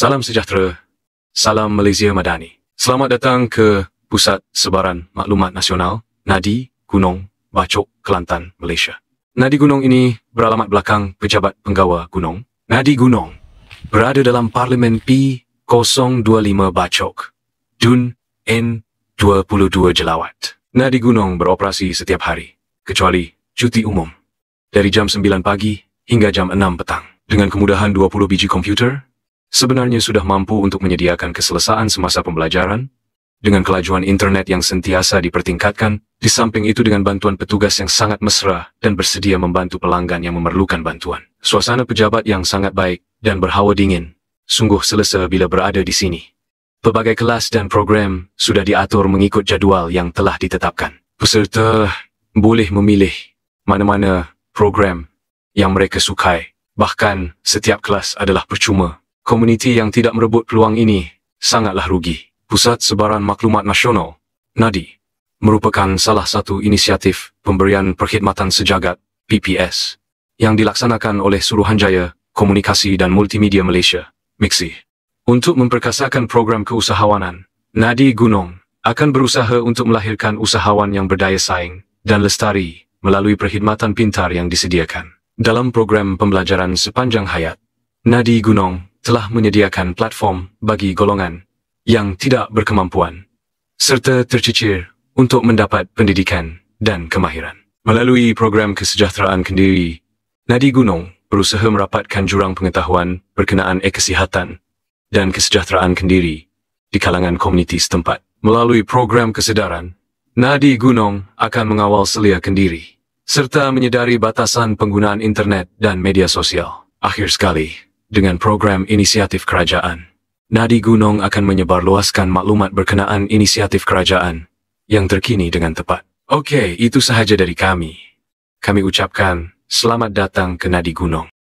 Salam sejahtera, salam Malaysia Madani. Selamat datang ke Pusat Sebaran Maklumat Nasional, Nadi Gunong, Bachok, Kelantan, Malaysia. Nadi Gunong ini beralamat belakang Pejabat Penggawa Gunong. Nadi Gunong berada dalam Parlimen P025 Bachok, Dun N22 Jelawat. Nadi Gunong beroperasi setiap hari, kecuali cuti umum, dari jam 9 pagi hingga jam 6 petang. Dengan kemudahan 20 biji komputer, sebenarnya sudah mampu untuk menyediakan keselesaan semasa pembelajaran, dengan kelajuan internet yang sentiasa dipertingkatkan, di samping itu dengan bantuan petugas yang sangat mesra dan bersedia membantu pelanggan yang memerlukan bantuan. Suasana pejabat yang sangat baik dan berhawa dingin, sungguh selesa bila berada di sini. Pelbagai kelas dan program sudah diatur mengikut jadual yang telah ditetapkan. Peserta boleh memilih mana-mana program yang mereka sukai. Bahkan, setiap kelas adalah percuma. Komuniti yang tidak merebut peluang ini sangatlah rugi. Pusat Sebaran Maklumat Nasional, Nadi, merupakan salah satu inisiatif pemberian perkhidmatan sejagat, PPS, yang dilaksanakan oleh Suruhanjaya Komunikasi dan Multimedia Malaysia, MIKSI. Untuk memperkasakan program keusahawanan, Nadi Gunong akan berusaha untuk melahirkan usahawan yang berdaya saing dan lestari melalui perkhidmatan pintar yang disediakan. Dalam program pembelajaran sepanjang hayat, Nadi Gunong telah menyediakan platform bagi golongan yang tidak berkemampuan serta tercicir untuk mendapat pendidikan dan kemahiran. Melalui program kesejahteraan kendiri, Nadi Gunong berusaha merapatkan jurang pengetahuan berkenaan kesihatan dan kesejahteraan kendiri di kalangan komuniti setempat. Melalui program kesedaran, Nadi Gunong akan mengawal selia kendiri serta menyedari batasan penggunaan internet dan media sosial. Akhir sekali, dengan program inisiatif kerajaan, Nadi Gunong akan menyebarluaskan maklumat berkenaan inisiatif kerajaan yang terkini dengan tepat. Okey, itu sahaja dari kami. Kami ucapkan selamat datang ke Nadi Gunong.